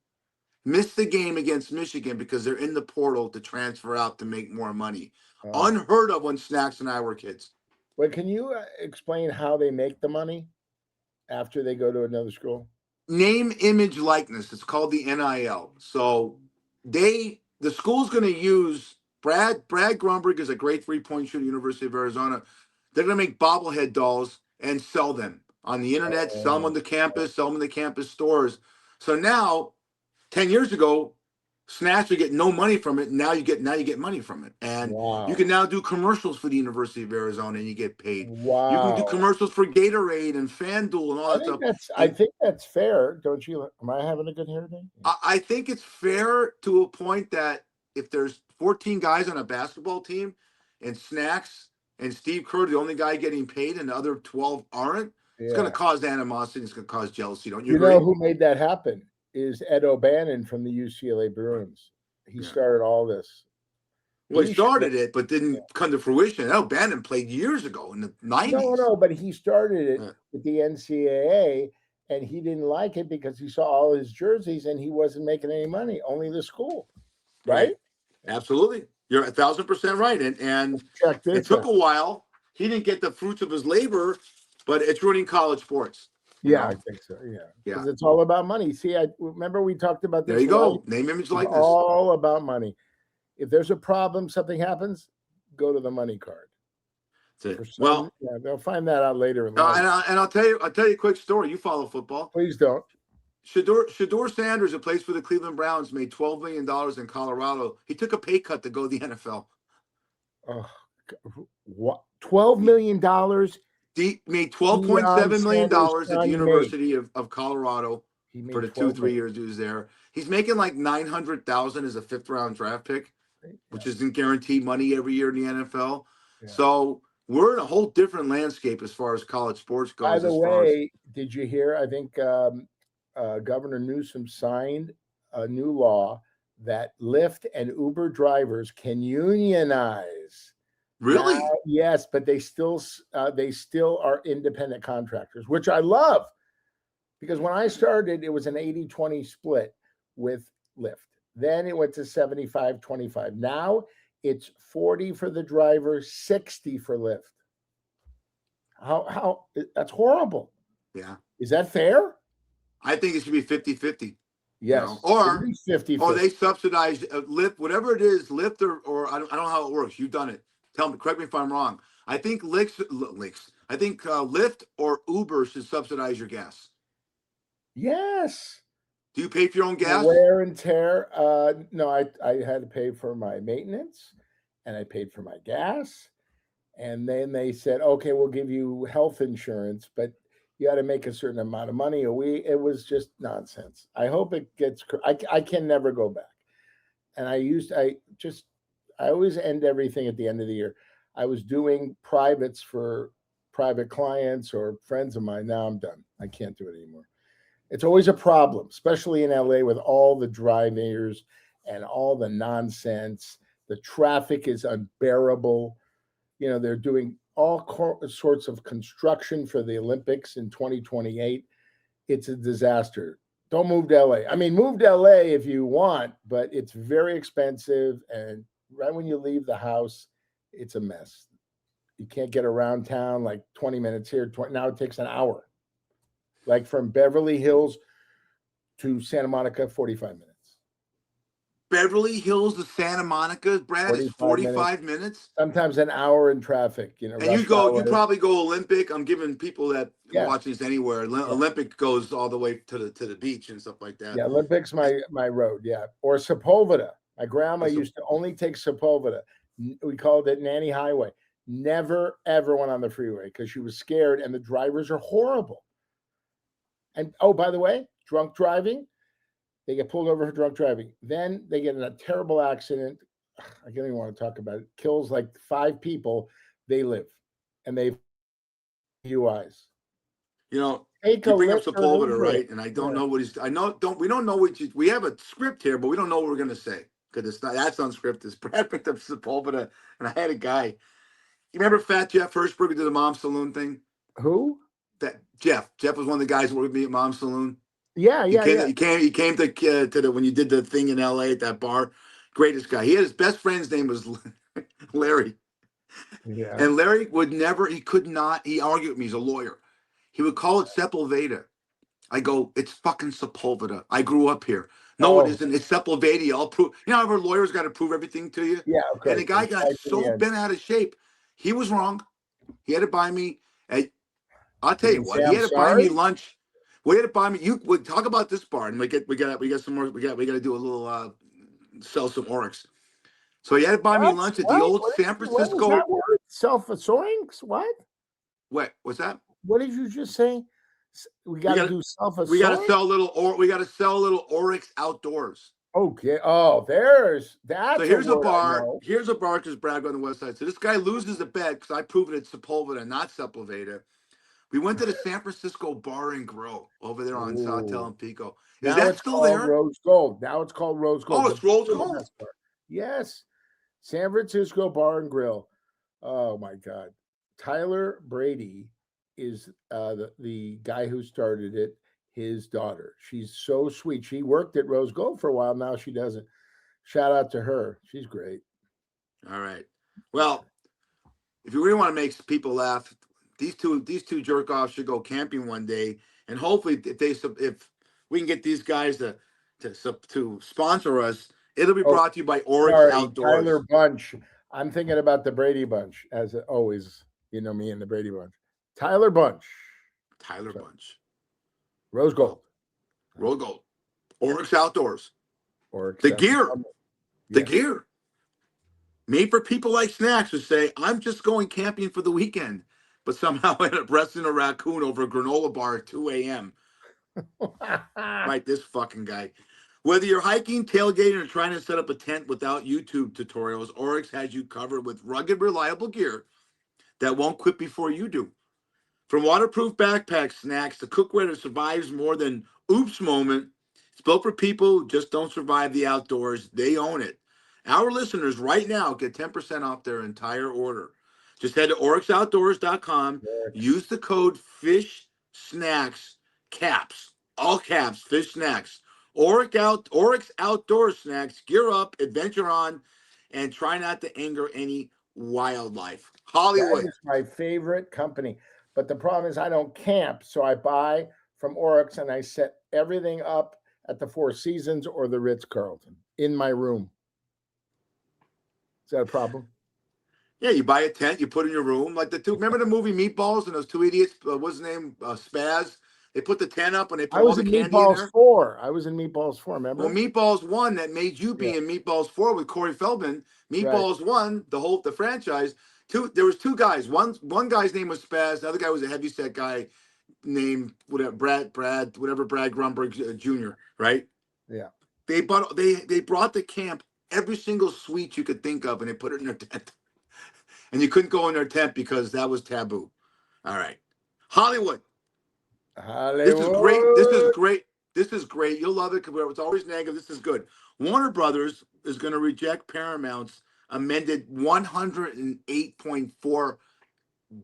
missed the game against Michigan because they're in the portal to transfer out to make more money. Unheard of when Snacks and I were kids. Well, can you explain how they make the money after they go to another school? Name, image, likeness. It's called the NIL. So the school's going to use Brad Grumberg is a great 3-point shooter at University of Arizona. They're going to make bobblehead dolls and sell them on the internet, sell them on the campus, sell them in the campus stores. So now, 10 years ago, Snacks would get no money from it. Now you get money from it. And you can now do commercials for the University of Arizona and you get paid. Wow. You can do commercials for Gatorade and FanDuel and all that stuff. I think that's fair. Don't you? Am I having a good hair day? I think it's fair to a point that if there's 14 guys on a basketball team and Snacks and Steve Kerr, the only guy getting paid, and the other 12 aren't, it's going to cause animosity. It's going to cause jealousy. Don't you agree? You know who made that happen? Is Ed O'Bannon from the UCLA Bruins. He started all this. Well, he started it, but didn't come to fruition. Ed O'Bannon played years ago in the 90s. No, but he started it with the NCAA, and he didn't like it because he saw all his jerseys and he wasn't making any money, only the school. Right? Absolutely. You're 1,000% right. And it took a while. He didn't get the fruits of his labor, but it's ruining college sports. Yeah, I think so. Yeah. Because it's all about money. See, I remember we talked about this. There you go. Name, image, likeness. All about money. If there's a problem, something happens, go to the money card. That's it. Well, they'll find that out later in life. And I'll tell you a quick story. You follow football. Please don't. Shador Sanders, who plays for the Cleveland Browns, made $12 million in Colorado. He took a pay cut to go to the NFL. What? $12 million. Made Deion $12.7 million Sanders' at the son University of Colorado He for made the 12 3 million. years he was there. He's making like $900,000 as a 5th-round draft pick, which isn't guaranteed money every year in the NFL. Yeah. So we're in a whole different landscape as far as college sports goes. By the way, did you hear? I think Governor Newsom signed a new law that Lyft and Uber drivers can unionize. Really? Now, yes, but they still are independent contractors, which I love, because when I started, it was an 80-20 split with Lyft. Then it went to 75-25. Now it's 40 for the driver, 60 for Lyft. How that's horrible. Yeah. Is that fair? I think it should be 50-50. Yes. Or 50. Or they subsidize Lyft, whatever it is, Lyft or I don't know how it works. You've done it. Tell me, correct me if I'm wrong. I think Lyft or Uber should subsidize your gas. Yes. Do you pay for your own gas? Wear and tear. No, I had to pay for my maintenance, and I paid for my gas. And then they said, okay, we'll give you health insurance, but you got to make a certain amount of money a week. It was just nonsense. I hope it gets, I can never go back. And I always end everything at the end of the year. I was doing privates for private clients or friends of mine. Now I'm done. I can't do it anymore. It's always a problem, especially in LA with all the drivers and all the nonsense. The traffic is unbearable. You know, they're doing all sorts of construction for the Olympics in 2028. It's a disaster. Don't move to LA. I mean, move to LA if you want, but it's very expensive. And right when you leave the house, it's a mess. You can't get around town like 20 minutes here. Now it takes an hour. Like from Beverly Hills to Santa Monica, 45 minutes. Beverly Hills to Santa Monica, Brad, is 45 minutes. Sometimes an hour in traffic, you know. And you probably go Olympic. I'm giving people that watch this anywhere. Olympic goes all the way to the beach and stuff like that. Yeah, Olympic's my road. Yeah, or Sepulveda. My grandma used to only take Sepulveda. We called it Nanny Highway. Never ever went on the freeway because she was scared, and the drivers are horrible. And oh, by the way, drunk driving. They get pulled over for drunk driving. Then they get in a terrible accident. I don't even want to talk about it. Kills like 5 people. They live, and they've UIs. You know, you bring up Sepulveda, right? And I don't know what he's. We don't know what we have a script here, but we don't know what we're gonna say because it's not. That's unscripted. Brad picked up Sepulveda, and I had a guy. You remember Fat Jeff Hirschberg who did the Mom Saloon thing? Who? That Jeff. Jeff was one of the guys who worked with me at Mom Saloon. Yeah. He came to the when you did the thing in LA at that bar. Greatest guy. He had his best friend's name was Larry. Yeah. And Larry would never, he could not, he argued with me, he's a lawyer. He would call it Sepulveda. I go, it's fucking Sepulveda. I grew up here. No, it isn't. It's Sepulveda. I'll prove, you know, our lawyers got to prove everything to you. Yeah, okay. And the guy got so bent out of shape. He was wrong. He had to buy me, I'll tell you what, he had to buy me lunch. We had to buy me. You would talk about this bar, and we got some more. We got to do a little sell some Oryx. So he had to buy me lunch at the old San Francisco. What is that word? Self-assuring? What? What's that? What did you just say? We got to do self-assuring. We got to sell a little. We got to sell a little Oryx outdoors. Okay. Oh, there's that. So here's a bar. Here's a bar because Brad on the west side. So this guy loses the bet because I proved it's Sepulveda, not Sepulveda. We went to the San Francisco Bar and Grill over there on Sawtell and Pico. Is that still there? Rose Gold. Now it's called Rose Gold. Oh, it's Rose Gold. Yes. San Francisco Bar and Grill. Oh my God. Tyler Brady is the guy who started it. His daughter. She's so sweet. She worked at Rose Gold for a while. Now she doesn't. Shout out to her. She's great. All right. Well, if you really want to make people laugh, these two jerk offs should go camping one day, and hopefully, if we can get these guys to sponsor us, it'll be brought to you by Oryx Outdoors. Tyler Bunch. I'm thinking about the Brady Bunch, as always. You know me and the Brady Bunch. Tyler Bunch. Bunch. Rose Gold. Oryx Outdoors. Oryx. The gear. The gear. Made for people like Snacks who say, I'm just going camping for the weekend, but somehow end up wrestling a raccoon over a granola bar at 2 a.m. Right, this fucking guy. Whether you're hiking, tailgating, or trying to set up a tent without YouTube tutorials, Oryx has you covered with rugged, reliable gear that won't quit before you do. From waterproof backpack snacks to cookware that survives more than oops moment, it's built for people who just don't survive the outdoors. They own it. Our listeners right now get 10% off their entire order. Just head to oryxoutdoors.com, use the code FISH SNACKS, caps, all caps, fish snacks. Oryx Outdoor Snacks, gear up, adventure on, and try not to anger any wildlife. That Hollywood. is my favorite company. But the problem is I don't camp. So I buy from Oryx and I set everything up at the Four Seasons or the Ritz-Carlton in my room. Is that a problem? Yeah, you buy a tent, you put it in your room. Like the two, remember the movie Meatballs and those two idiots, what's his name? Spaz? They put the tent up and they I put all was the in candy in Meatballs there. 4. I was in Meatballs 4, remember? Well, Meatballs 1 that made you be Yeah. in Meatballs 4 with Corey Feldman. Right. Meatballs 1, the franchise. There was two guys. One guy's name was Spaz. The other guy was a heavyset guy named whatever Brad Grumberg Jr. Right? Yeah. They brought the camp every single suite you could think of, and they put it in their tent. And you couldn't go in their tent because that was taboo. All right, Hollywood. This is great. This is Hollywood. great. This is great. You'll love it because it's always negative. This is good. Warner Brothers is going to reject Paramount's amended 108.4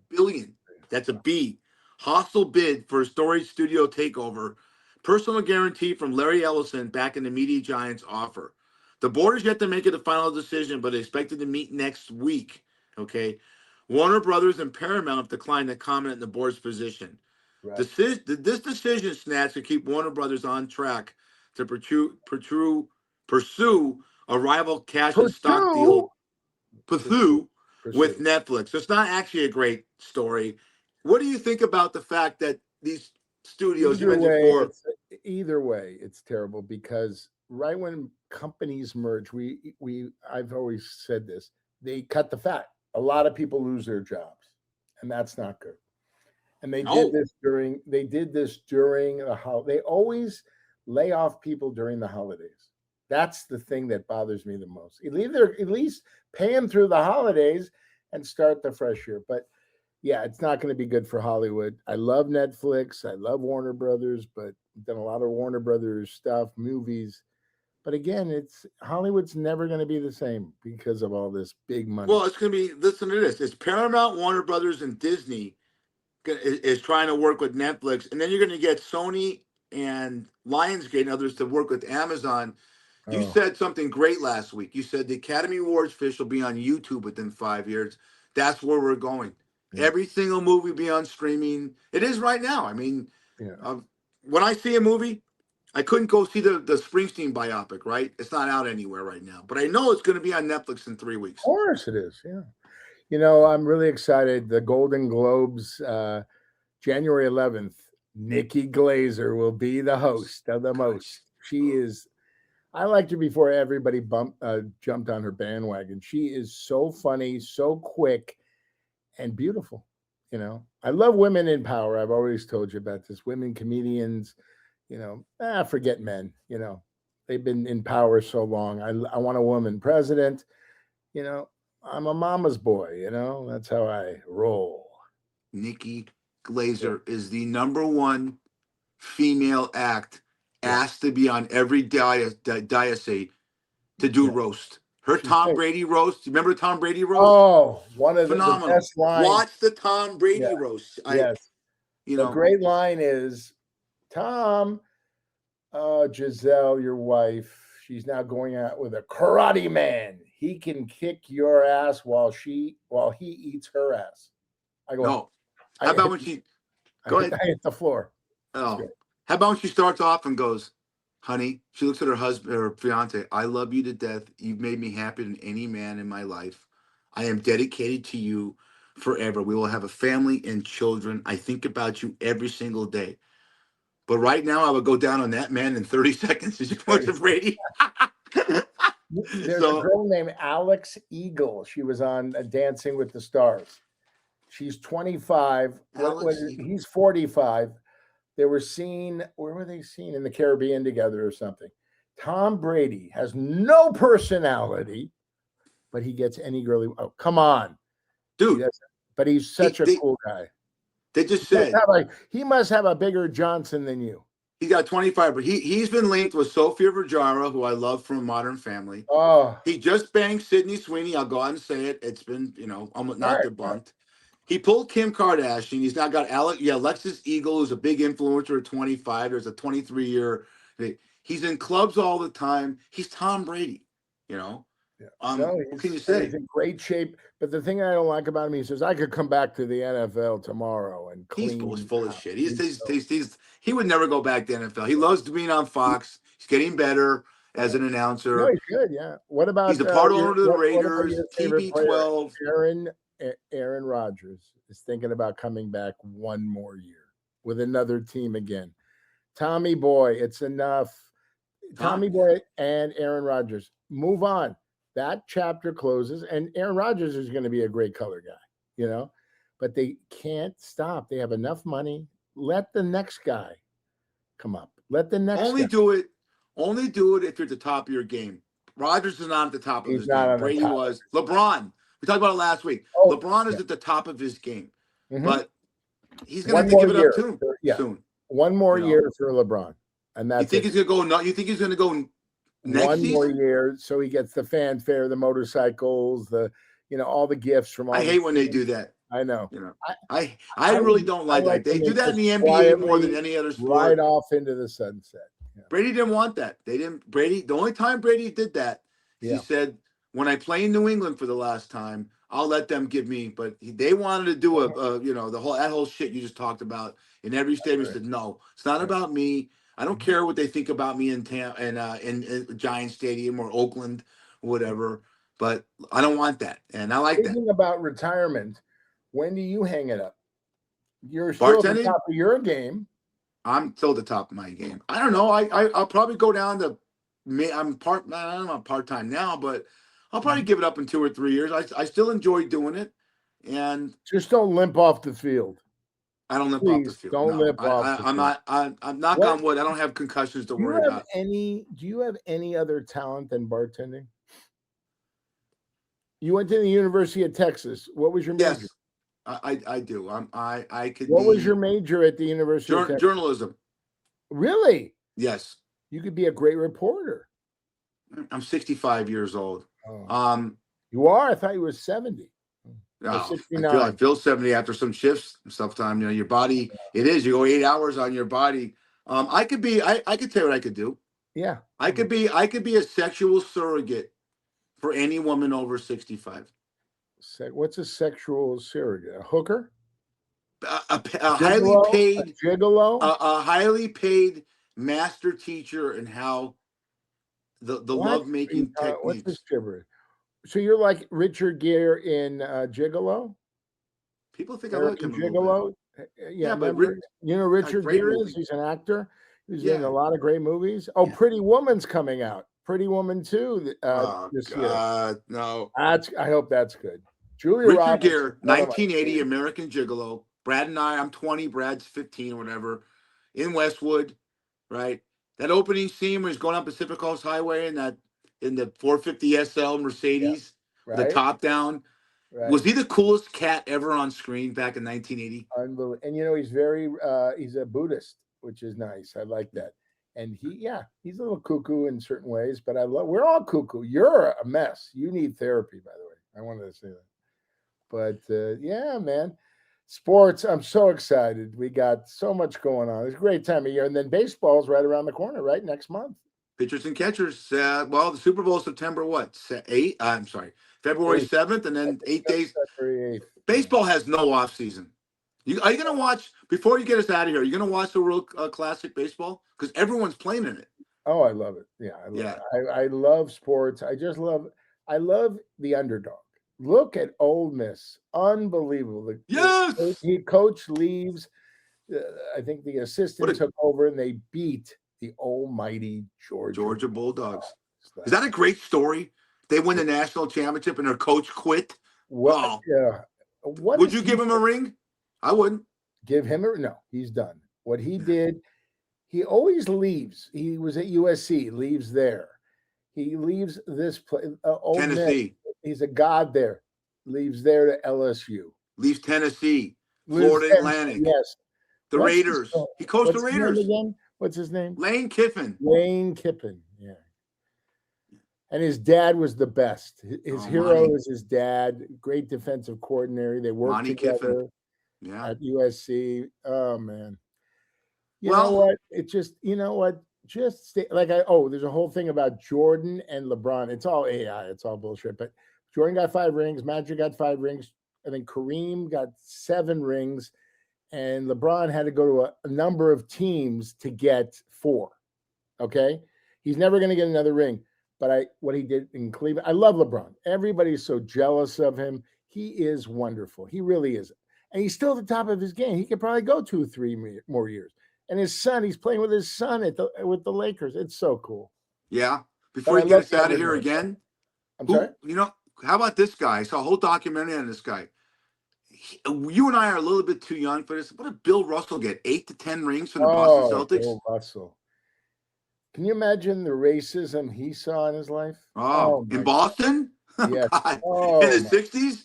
billion. That's a B. Hostile bid for a storage studio takeover. Personal guarantee from Larry Ellison back in the media giant's offer. The board is yet to make it a final decision, but expected to meet next week. Okay. Warner Brothers and Paramount declined to comment on the board's position. Right. This decision, Snatch, to keep Warner Brothers on track to pursue a rival cash and stock deal with Netflix. So it's not actually a great story. What do you think about the fact that these studios you mentioned before? Either way, it's terrible because right when companies merge, I've always said this, they cut the fat. A lot of people lose their jobs, and that's not good. And they did this during the holiday. They always lay off people during the holidays. That's the thing that bothers me the most. At least pay them through the holidays and start the fresh year. But yeah, it's not going to be good for Hollywood. I love Netflix. I love Warner Brothers, but I've done a lot of Warner Brothers stuff, movies. But again, Hollywood's never going to be the same because of all this big money. Well, it's going to be, listen to this. It's Paramount, Warner Brothers, and Disney is trying to work with Netflix. And then you're going to get Sony and Lionsgate and others to work with Amazon. You said something great last week. You said the Academy Awards fish will be on YouTube within 5 years. That's where we're going. Yeah. Every single movie will be on streaming. It is right now. I mean, when I see a movie, I couldn't go see the Springsteen biopic, right? It's not out anywhere right now. But I know it's going to be on Netflix in 3 weeks. Of course it is, yeah. I'm really excited. The Golden Globes, January 11th, Nikki Glaser will be the host of the most. She is, I liked her before everybody jumped on her bandwagon. She is so funny, so quick, and beautiful. I love women in power. I've always told you about this. Women comedians, forget men. They've been in power so long. I want a woman president. I'm a mama's boy. That's how I roll. Nikki Glaser is the number 1 female act asked to be on every diocese to do roast. Her Tom Brady roast. Remember Tom Brady roast? Oh, one of the best lines. Watch the Tom Brady roast. Yes. The great line is, Tom, Giselle, your wife, she's now going out with a karate man. He can kick your ass while he eats her ass. I go, no. How about when she go ahead? I hit the floor. Oh. How about when she starts off and goes, honey, she looks at her husband, her fiance, I love you to death. You've made me happier than any man in my life. I am dedicated to you forever. We will have a family and children. I think about you every single day. But right now, I would go down on that man in 30 seconds as you watch Brady. There's a girl named Alex Eagle. She was on Dancing with the Stars. She's 25. He's 45. They were seen, where were they seen? In the Caribbean together or something. Tom Brady has no personality, but he gets any girl. Oh, come on, dude. But he's such a cool guy. They just said he must have a bigger Johnson than you. He got 25, but he's been linked with Sofia Vergara, who I love from Modern Family. Oh, he just banged Sydney Sweeney. I'll go out and say it. It's been, almost not debunked. Right. He pulled Kim Kardashian. He's now got Alexis Eagle, who's a big influencer at 25. There's a 23-year. He's in clubs all the time. He's Tom Brady, Yeah. What can you say? He's in great shape. But the thing I don't like about him, he says, I could come back to the NFL tomorrow and clean. He's full of shit. He would never go back to NFL. He loves being on Fox. He's getting better as an announcer. No, he's good, yeah. What about he's a part owner of the Raiders, TB12. Aaron Rodgers is thinking about coming back one more year with another team again. Tommy Boy, it's enough. Tommy Boy and Aaron Rodgers, move on. That chapter closes, and Aaron Rodgers is going to be a great color guy, but they can't stop. They have enough money. Let the next guy come up. Let the next Only do it if you're at the top of your game. Rodgers is not at the top of his game. Brady was. LeBron. We talked about it last week. LeBron is at the top of his game, but he's going to have to give it up too soon. One more year for LeBron, and that's. You think he's going to go? No, you think he's going to go? One more year, so he gets the fanfare, the motorcycles, all the gifts from all. I hate when they do that. I know. I really don't like that. They do that in the NBA more than any other sport. Right off into the sunset. Yeah. Brady didn't want that. The only time Brady did that, he said, when I play in New England for the last time, I'll let them give me. But they wanted to do that whole shit you just talked about in every stadium. He said, no, it's not about me. I don't care what they think about me in Giant Stadium or Oakland or whatever, but I don't want that. And I like that. Thinking about retirement, when do you hang it up? You're still at the top of your game. I'm still at the top of my game. I don't know. I'll probably go down to I'm part-time now, but I'll probably give it up in 2 or 3 years. I still enjoy doing it. And just don't limp off the field. I don't limp off the field. Don't limp off. I'm knock on wood. I don't have concussions to worry about. Do you have any other talent than bartending? You went to the University of Texas. What was your major? Yes, I do. I could. What was your major at the University of Texas? Journalism. Really? Yes. You could be a great reporter. I'm 65 years old. Oh. You are? I thought you were 70. No, I feel 70 after some shifts and stuff time. Your body, it is. You go 8 hours on your body. I could tell you what I could do. Yeah. I could be a sexual surrogate for any woman over 65. What's a sexual surrogate? A hooker? A highly paid gigolo? A highly paid master teacher in how the lovemaking techniques. What's this gibberish? So you're like Richard Gere in Gigolo? People think I like him Gigolo. Yeah, but Richard Gere is? He's an actor. He's in a lot of great movies. Oh, yeah. Pretty Woman's coming out. Pretty Woman 2 this year. No. I hope that's good. Julia Richard Roberts, Gere, 1980, American Gigolo. Brad and I'm 20, Brad's 15 or whatever, in Westwood, right? That opening scene where he's going up Pacific Coast Highway in the 450 SL Mercedes, with the top down. Right. Was he the coolest cat ever on screen back in 1980? Unbelievable. And he's very he's a Buddhist, which is nice. I like that. And he's a little cuckoo in certain ways, but we're all cuckoo. You're a mess. You need therapy, by the way. I wanted to say that. But yeah, man. Sports, I'm so excited. We got so much going on. It's a great time of year. And then baseball's right around the corner, right? Next month. Pitchers and catchers. The Super Bowl September what? 8? I'm sorry, February 7th, and then 8 days. February 8th. Baseball has no off season. Are you going to watch, before you get us out of here, are you going to watch the World Classic Baseball? Because everyone's playing in it. Oh, I love it. Yeah, I love sports. I love the underdog. Look at Ole Miss. Unbelievable. Yes! The coach leaves. I think the assistant took over, and they beat the almighty Georgia Bulldogs. Is that a great story? They win the national championship and their coach quit. What? Oh. What Would is you he give him a ring? I wouldn't. give him a no? He's done. What he did, he always leaves. He was at USC, leaves there. He leaves this place. Old man, Tennessee. he's a god there. Leaves there to LSU. Leaves Tennessee. Lives Florida there, Atlantic. yes. The What's his Raiders. name? He coached the What's his name Raiders. again? What's his name? Lane Kiffin. Lane Kiffin. Yeah. And his dad was the best. His hero Monty. is his dad. Great defensive coordinator. They worked Monty together Kiffin. Yeah. at USC. Oh man. You Well- know what? It just, you know what? Just stay, there's a whole thing about Jordan and LeBron. It's all AI. It's all bullshit. But Jordan got 5 rings. Magic got 5 rings. I think Kareem got 7 rings. And LeBron had to go to a number of teams to get 4. Okay. He's never going to get another ring. But what he did in Cleveland, I love LeBron. Everybody's so jealous of him. He is wonderful. He really is. And he's still at the top of his game. He could probably go 2 or 3 more years. And his son, he's playing with his son with the Lakers. It's so cool. Yeah. Before But you I get us love out of here Denver. again, I'm sorry? how about this guy? I saw a whole documentary on this guy. You and I are a little bit too young for this. What did Bill Russell get? 8 to 10 rings from the Boston Celtics? Bill Russell. Can you imagine the racism he saw in his life? Oh, in Boston? Yes. God. Oh, in the 60s?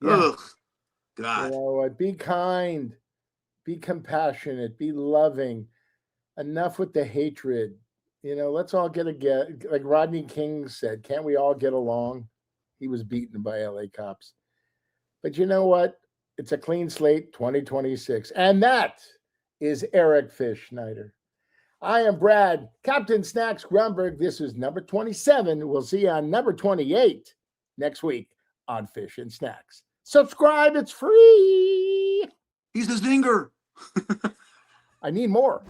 Yeah. Ugh. You God. know what? Be kind, be compassionate, be loving. Enough with the hatred. Let's all get like Rodney King said, can't we all get along? He was beaten by LA cops. But you know what? It's a clean slate 2026. And that is Eric Fish Schneider. I am Brad, Captain Snacks Grunberg. This is number 27. We'll see you on number 28 next week on Fish and Snacks. Subscribe, it's free. He's a zinger. I need more.